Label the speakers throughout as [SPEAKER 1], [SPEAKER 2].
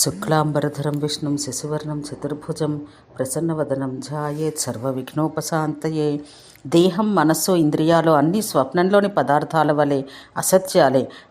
[SPEAKER 1] శుక్లాంబరధరం విష్ణుం శశివర్ణం చతుర్భుజం ప్రసన్నవదనం ధ్యాయేత్ సర్వవిఘ్నోపశాంతయే. దేహం, మనస్సు, ఇంద్రియాలు అన్నీ స్వప్నంలోని పదార్థాల వలె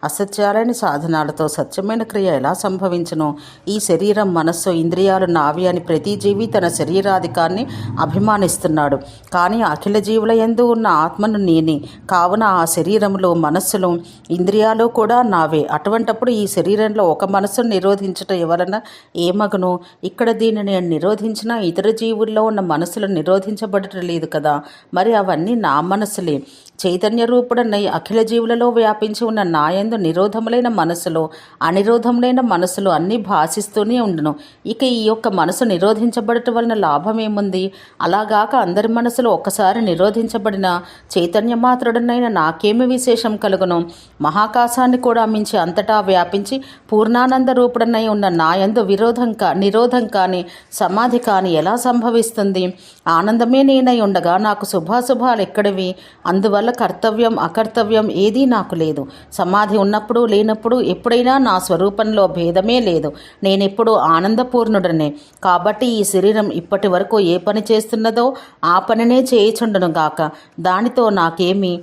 [SPEAKER 1] అసత్యాలైన సాధనాలతో సత్యమైన క్రియ ఎలా సంభవించునో, ఈ శరీరం, మనస్సు, ఇంద్రియాలు నావి అని ప్రతి జీవి తన శరీరాధికాన్ని అభిమానిస్తున్నాడు. కానీ అఖిల జీవుల యందు ఉన్న ఆత్మను నేనే కావున ఆ శరీరంలో, మనస్సులో, ఇంద్రియాలు కూడా నావే. అటువంటప్పుడు ఈ శరీరంలో ఒక మనస్సును నిరోధించటం ఎవరన్నా ఏమగును? ఇక్కడ దీనిని నేను నిరోధించినా ఇతర జీవుల్లో ఉన్న మనసులు నిరోధించబడటం లేదు కదా. మరి అవన్నీ నా మనసులే. చైతన్య రూపుడన్నై అఖిల జీవులలో వ్యాపించి ఉన్న నాయందు నిరోధములైన మనసులు, అనిరోధములైన మనసులు అన్నీ భాషిస్తూనే ఉండును. ఇక ఈ యొక్క మనసు నిరోధించబడటం వలన లాభం ఏముంది? అలాగాక అందరి మనసులు ఒక్కసారి నిరోధించబడిన చైతన్య మాత్రుడనైన నాకేమి విశేషం కలుగును? మహాకాశాన్ని కూడా మించి అంతటా వ్యాపించి పూర్ణానంద రూపుడనై ఉన్న నాయందు నిరోధం కాని సమాధి కాని ఎలా సంభవిస్తుంది? ఆనందమే నేనై ఉండగా నాకు శుభాశుభాలు ఎక్కడివి? అందువల్ల కర్తవ్యం, అకర్తవ్యం ఏదీ నాకు లేదు. సమాధి ఉన్నప్పుడు, లేనప్పుడు ఎప్పుడైనా నా స్వరూపంలో భేదమే లేదు. నేనెప్పుడు ఆనందపూర్ణుడనే. కాబట్టి ఈ శరీరం ఇప్పటి వరకు ఏ పని చేస్తున్నదో ఆ పనినే చేయుచుండును గాక. దానితో నాకేమి?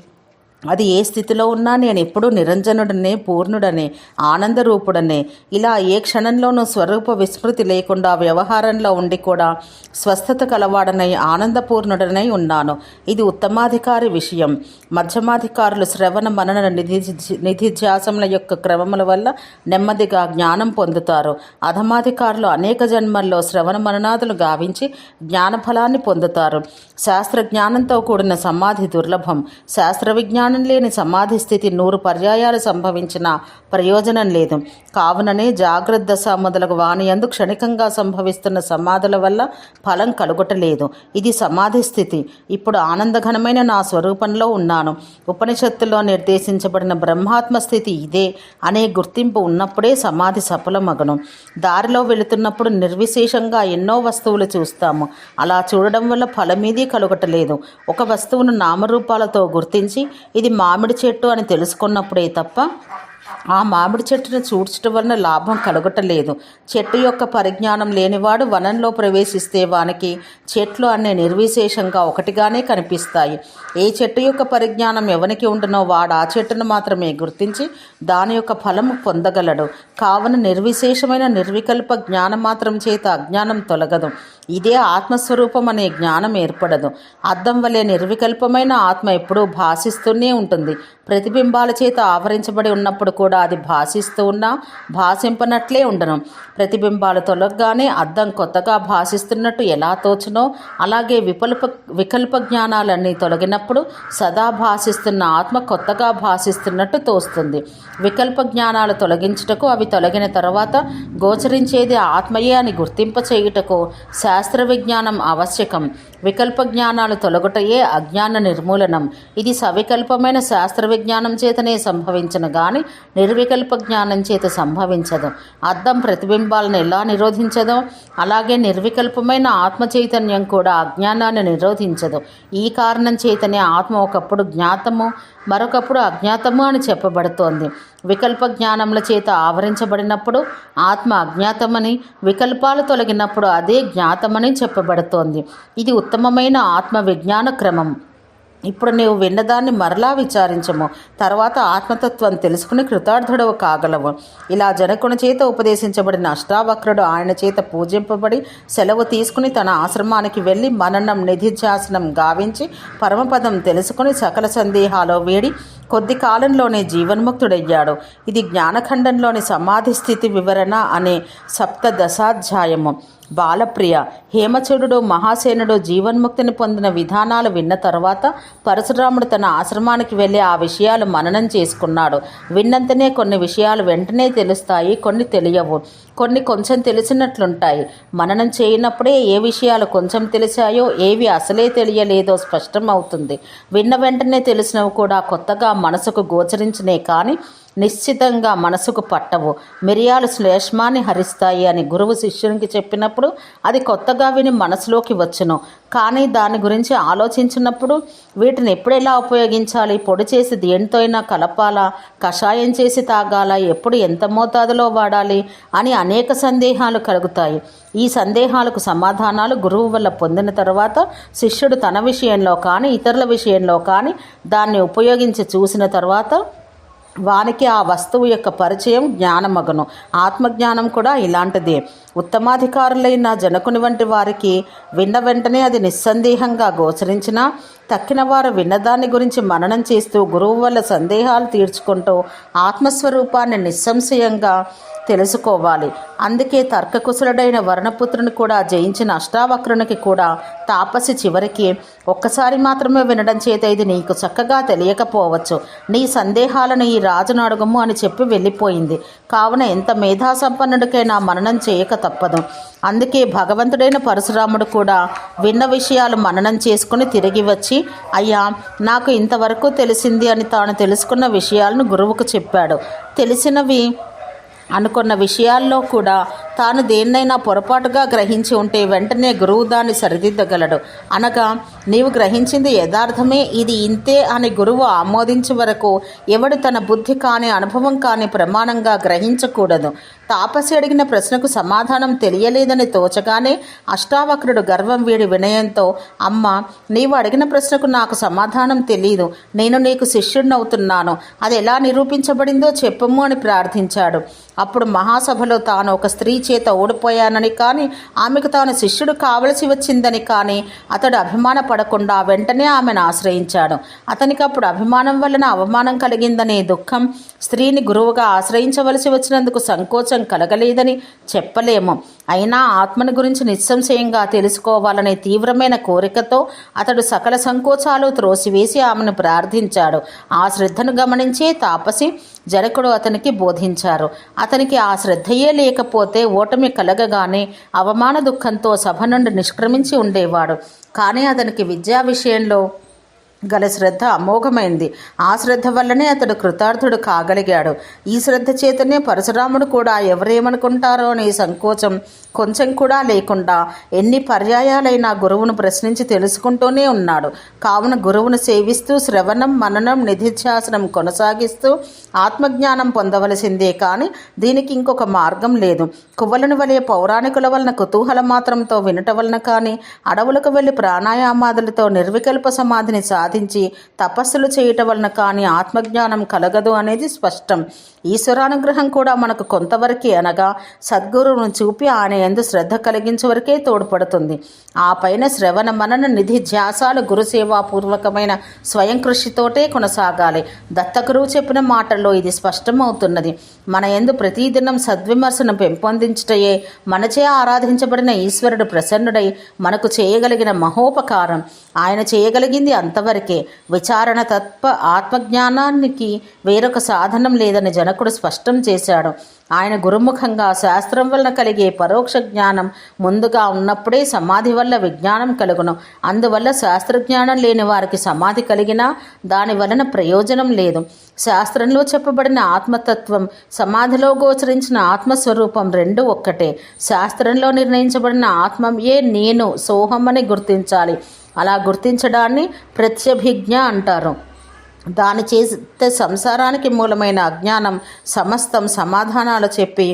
[SPEAKER 1] అది ఏ స్థితిలో ఉన్నా నేను ఎప్పుడూ నిరంజనుడనే, పూర్ణుడనే, ఆనందరూపుడనే. ఇలా ఏ క్షణంలోనూ స్వరూప విస్మృతి లేకుండా వ్యవహారంలో ఉండి కూడా స్వస్థత కలవాడనై ఆనందపూర్ణుడనై ఉన్నాను. ఇది ఉత్తమాధికారి విషయం. మధ్యమాధికారులు శ్రవణ మనన నిధిధ్యాసముల యొక్క క్రమముల వల్ల నెమ్మదిగా జ్ఞానం పొందుతారు. అధమాధికారులు అనేక జన్మల్లో శ్రవణ మననాదులు గావించి జ్ఞానఫలాన్ని పొందుతారు. శాస్త్ర జ్ఞానంతో కూడిన సమాధి దుర్లభం. శాస్త్ర విజ్ఞానం లేని సమాధి స్థితి 100 పర్యాయాలు సంభవించిన ప్రయోజనం లేదు. కావుననే జాగ్రత్త దశ మొదలగు వానియందు క్షణికంగా సంభవిస్తున్న సమాధుల వల్ల ఫలం కలుగటలేదు. ఇది సమాధి స్థితి. ఇప్పుడు ఆనందఘనమైన నా స్వరూపంలో ఉన్నాను. ఉపనిషత్తులో నిర్దేశించబడిన బ్రహ్మాత్మ స్థితి ఇదే అనే గుర్తింపు ఉన్నప్పుడే సమాధి సఫలమగును. దారిలో వెళుతున్నప్పుడు నిర్విశేషంగా ఎన్నో వస్తువులు చూస్తాము. అలా చూడడం వల్ల ఫలమేదీ కలుగటలేదు. ఒక వస్తువును నామరూపాలతో గుర్తించి ఇది మామిడి చెట్టు అని తెలుసుకున్నప్పుడే తప్ప ఆ మామిడి చెట్టును చూడ్చడం వలన లాభం కలగటలేదు. చెట్టు యొక్క పరిజ్ఞానం లేనివాడు వనంలో ప్రవేశిస్తే వానికి చెట్లు అనే నిర్విశేషంగా ఒకటిగానే కనిపిస్తాయి. ఏ చెట్టు యొక్క పరిజ్ఞానం ఎవనికి ఉండునో వాడు ఆ చెట్టును మాత్రమే గుర్తించి దాని యొక్క ఫలము పొందగలడు. కావున నిర్విశేషమైన నిర్వికల్ప జ్ఞానం మాత్రం చేత అజ్ఞానం తొలగదు. ఇదే ఆత్మస్వరూపం అనే జ్ఞానం ఏర్పడదు. అద్దం వలె నిర్వికల్పమైన ఆత్మ ఎప్పుడూ భాషిస్తూనే ఉంటుంది. ప్రతిబింబాల చేత ఆవరించబడి ఉన్నప్పుడు కూడా అది భాషిస్తూ ఉన్నా భాషింపనట్లే ఉండను. ప్రతిబింబాలు తొలగగానే అద్దం కొత్తగా భాషిస్తున్నట్టు ఎలా తోచునో అలాగే వికల్ప జ్ఞానాలన్నీ తొలగినప్పుడు సదా భాషిస్తున్న ఆత్మ కొత్తగా భాషిస్తున్నట్టు తోస్తుంది. వికల్ప జ్ఞానాలు తొలగించుటకు, అవి తొలగిన తర్వాత గోచరించేది ఆత్మయే అని గుర్తింప చేయుటకు శాస్త్ర విజ్ఞానం ఆవశ్యకం. వికల్ప జ్ఞానాలు తొలగుటయే అజ్ఞాన నిర్మూలనం. ఇది సవికల్పమైన శాస్త్ర విజ్ఞానం చేతనే సంభవించను గాని నిర్వికల్ప జ్ఞానం చేత సంభవించదు. అద్దం ప్రతిబింబాలను ఎలా నిరోధించదో అలాగే నిర్వికల్పమైన ఆత్మ చైతన్యం కూడా అజ్ఞానాన్ని నిరోధించదు. ఈ కారణం చేతనే ఆత్మ ఒకప్పుడు జ్ఞాతము, మరొకప్పుడు అజ్ఞాతము అని చెప్పబడుతోంది. వికల్ప జ్ఞానముల చేత ఆవరించబడినప్పుడు ఆత్మ అజ్ఞాతమని, వికల్పాలు తొలగినప్పుడు అదే జ్ఞాతమని చెప్పబడుతోంది. ఇది ఉత్తమమైన ఆత్మ విజ్ఞాన క్రమం. ఇప్పుడు నీవు విన్నదాన్ని మరలా విచారించము. తర్వాత ఆత్మతత్వం తెలుసుకుని కృతార్థుడవు కాగలవు. ఇలా జనకుని చేత ఉపదేశించబడిన అష్టావక్రుడు ఆయన చేత పూజింపబడి సెలవు తీసుకుని తన ఆశ్రమానికి వెళ్ళి మననం నిధిధ్యాసనం గావించి పరమపదం తెలుసుకుని సకల సందేహాలు వీడి కొద్ది కాలంలోనే జీవన్ముక్తుడయ్యాడు. ఇది జ్ఞానఖండంలోని సమాధి స్థితి వివరణ అనే సప్తదశాధ్యాయము. బాలప్రియ. హేమచూడు మహాసేనుడు జీవన్ముక్తిని పొందిన విధానాలు విన్న తర్వాత పరశురాముడు తన ఆశ్రమానికి వెళ్ళి ఆ విషయాలు మననం చేసుకున్నాడు. విన్నంతనే కొన్ని విషయాలు వెంటనే తెలుస్తాయి, కొన్ని తెలియవు, కొన్ని కొంచెం తెలిసినట్లుంటాయి. మననం చేయనప్పుడే ఏ విషయాలు కొంచెం తెలిసాయో, ఏవి అసలే తెలియలేదో స్పష్టమవుతుంది. విన్న వెంటనే తెలిసినవి కూడా కొత్తగా మనసుకు గోచరించినే కానీ నిశ్చితంగా మనసుకు పట్టవు. మిరియాలు శ్లేష్మాన్ని హరిస్తాయి అని గురువు శిష్యునికి చెప్పినప్పుడు అది కొత్తగా విని మనసులోకి వచ్చును. కానీ దాని గురించి ఆలోచించినప్పుడు వీటిని ఎప్పుడెలా ఉపయోగించాలి, పొడి చేసి దేనితో అయినా కలపాలా, కషాయం చేసి తాగాలా, ఎప్పుడు ఎంత మోతాదులో వాడాలి అని అనేక సందేహాలు కలుగుతాయి. ఈ సందేహాలకు సమాధానాలు గురువు వల్ల పొందిన తర్వాత శిష్యుడు తన విషయంలో కానీ ఇతరుల విషయంలో కానీ దాన్ని ఉపయోగించి చూసిన తర్వాత వానికి ఆ వస్తువు యొక్క పరిచయం జ్ఞానమగును. ఆత్మజ్ఞానం కూడా ఇలాంటిదే. ఉత్తమాధికారులైన జనకుని వంటి వారికి విన్న వెంటనే అది నిస్సందేహంగా గోచరించినా తక్కిన వారు విన్నదాన్ని గురించి మననం చేస్తూ గురువు వల్ల సందేహాలు తీర్చుకుంటూ ఆత్మస్వరూపాన్ని నిస్సంశయంగా తెలుసుకోవాలి. అందుకే తర్కకుశలుడైన వర్ణపుత్రుని కూడా జయించిన అష్టావక్రునికి కూడా తాపసి చివరికి ఒక్కసారి మాత్రమే వినడం చేత ఇది నీకు చక్కగా తెలియకపోవచ్చు, నీ సందేహాలను ఈ రాజును అడుగుము అని చెప్పి వెళ్ళిపోయింది. కావున ఎంత మేధాసంపన్నుడికైనా మననం చేయక తప్పదు. అందుకే భగవంతుడైన పరశురాముడు కూడా విన్న విషయాలు మననం చేసుకుని తిరిగి వచ్చి, అయ్యా నాకు ఇంతవరకు తెలిసింది అని తాను తెలుసుకున్న విషయాలను గురువుకు చెప్పాడు. తెలిసినవి అనుకున్న విషయాల్లో కూడా తాను దేన్నైనా పొరపాటుగా గ్రహించి ఉంటే వెంటనే గురువు దాన్ని సరిదిద్దగలడు. అనగా నీవు గ్రహించింది యథార్థమే, ఇది ఇంతే అని గురువు ఆమోదించే వరకు ఎవడు తన బుద్ధి కాని అనుభవం కాని ప్రమాణంగా గ్రహించకూడదు. తాపసి అడిగిన ప్రశ్నకు సమాధానం తెలియలేదని తోచగానే అష్టావక్రుడు గర్వం వీడి వినయంతో, అమ్మ నీవు అడిగిన ప్రశ్నకు నాకు సమాధానం తెలియదు, నేను నీకు శిష్యుడినవుతున్నాను, అది ఎలా నిరూపించబడిందో చెప్పము అని ప్రార్థించాడు. అప్పుడు మహాసభలో తాను ఒక స్త్రీ చేత ఓడిపోయానని కానీ ఆమెకు తాను శిష్యుడు కావలసి వచ్చిందని కానీ అతడు అభిమానపడకుండా వెంటనే ఆమెను ఆశ్రయించాడు. అతనికి అప్పుడు అభిమానం వలన అవమానం కలిగిందనే దుఃఖం, స్త్రీని గురువుగా ఆశ్రయించవలసి వచ్చినందుకు సంకోచం కలగలేదని చెప్పలేము. అయినా ఆత్మను గురించి నిస్సంశయంగా తెలుసుకోవాలనే తీవ్రమైన కోరికతో అతడు సకల సంకోచాలు త్రోసివేసి ఆమెను ప్రార్థించాడు. ఆ శ్రద్ధను గమనించే తాపసి జనకుడు అతనికి బోధించారు. అతనికి ఆ శ్రద్ధయే లేకపోతే ఓటమి కలగగానే అవమాన దుఃఖంతో సభ నుండి నిష్క్రమించి ఉండేవాడు. కానీ అతనికి విద్యా విషయంలో గల శ్రద్ధ అమోఘమైంది. ఆ శ్రద్ధ వల్లనే అతడు కృతార్థుడు కాగలిగాడు. ఈ శ్రద్ధ చేతనే పరశురాముడు కూడా ఎవరేమనుకుంటారో అనే సంకోచం కొంచెం కూడా లేకుండా ఎన్ని పర్యాయాలైనా గురువును ప్రశ్నించి తెలుసుకుంటూనే ఉన్నాడు. కావున గురువును సేవిస్తూ శ్రవణం మననం నిధిధ్యాసనం కొనసాగిస్తూ ఆత్మజ్ఞానం పొందవలసిందే కానీ దీనికి ఇంకొక మార్గం లేదు. కువ్వలను వలె పౌరాణికుల వలన కుతూహల మాత్రంతో వినట వలన కానీ అడవులకు వెళ్ళి ప్రాణాయామాదులతో నిర్వికల్ప సమాధిని సాధించి తపస్సులు చేయటం వలన కానీ ఆత్మజ్ఞానం కలగదు అనేది స్పష్టం. ఈశ్వరానుగ్రహం కూడా మనకు కొంతవరకే, అనగా సద్గురువును చూపి ఆయన యందు శ్రద్ధ కలిగించే వరకే తోడ్పడుతుంది. ఆ పైన శ్రవణ మనన నిధి ధ్యాసాలు గురుసేవాపూర్వకమైన స్వయం కృషితోటే కొనసాగాలి. దత్తగురువు చెప్పిన మాటల్లో ఇది స్పష్టమవుతున్నది. మన యందు ప్రతిదినం సద్విమర్శను పెంపొందించుటయే మనచే ఆరాధించబడిన ఈశ్వరుడు ప్రసన్నుడై మనకు చేయగలిగిన మహోపకారం. ఆయన చేయగలిగింది అంతవరకే. విచారణ తత్వ ఆత్మజ్ఞానానికి వేరొక సాధనం లేదని జనకుడు స్పష్టం చేశాడు. ఆయన గురుముఖంగా శాస్త్రం వలన కలిగే పరోక్ష జ్ఞానం ముందుగా ఉన్నప్పుడే సమాధి వల్ల విజ్ఞానం కలుగును. అందువల్ల శాస్త్రజ్ఞానం లేని వారికి సమాధి కలిగినా దాని వలన ప్రయోజనం లేదు. శాస్త్రంలో చెప్పబడిన ఆత్మతత్వం, సమాధిలో గోచరించిన ఆత్మస్వరూపం రెండూ ఒక్కటే. శాస్త్రంలో నిర్ణయించబడిన ఆత్మయే నేను, సోహం అని గుర్తించాలి. అలా గుర్తించడాన్ని ప్రత్యభిజ్ఞ అంటారు. దాని చేస్తే సంసారానికి మూలమైన అజ్ఞానం సమస్తం సమాధానాలు చెప్పి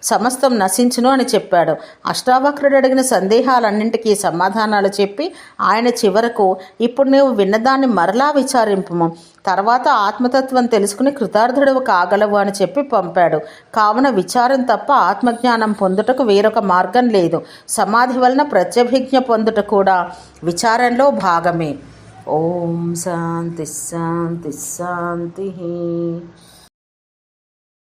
[SPEAKER 1] సమస్తం నశించును అని చెప్పాడు. అష్టావక్రుడు అడిగిన సందేహాలన్నింటికీ సమాధానాలు చెప్పి ఆయన చివరకు, ఇప్పుడు నీవు విన్నదాన్ని మరలా విచారింపుము, తర్వాత ఆత్మతత్వం తెలుసుకుని కృతార్థుడు కాగలవు అని చెప్పి పంపాడు. కావున విచారం తప్ప ఆత్మజ్ఞానం పొందుటకు వేరొక మార్గం లేదు. సమాధి వలన ప్రత్యభిజ్ఞ పొందుట కూడా విచారంలో భాగమే. ఓం శాంతి శాంతి శాంతి.